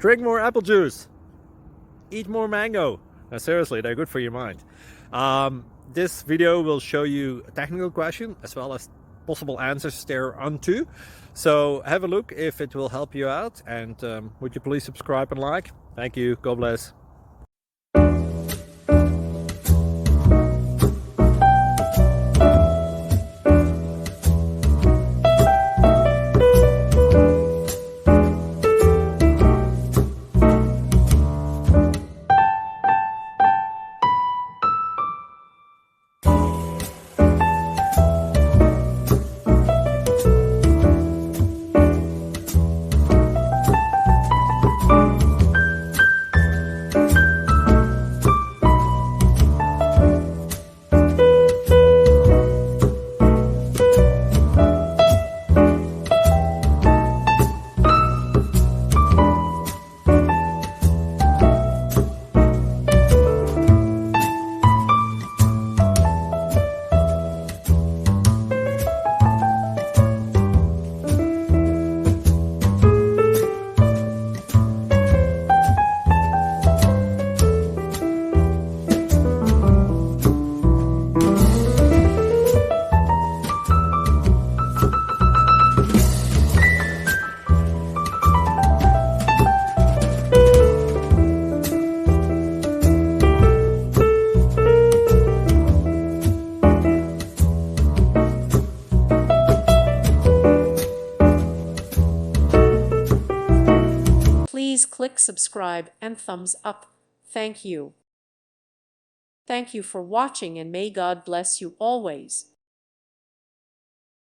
Drink more apple juice. Eat more mango. Now, seriously, they're good for your mind. This video will show you a technical question as well as possible answers thereunto. So have a look if it will help you out, and would you please subscribe and like? Thank you. God bless. Please click subscribe and thumbs up. Thank you. Thank you for watching, and may God bless you always.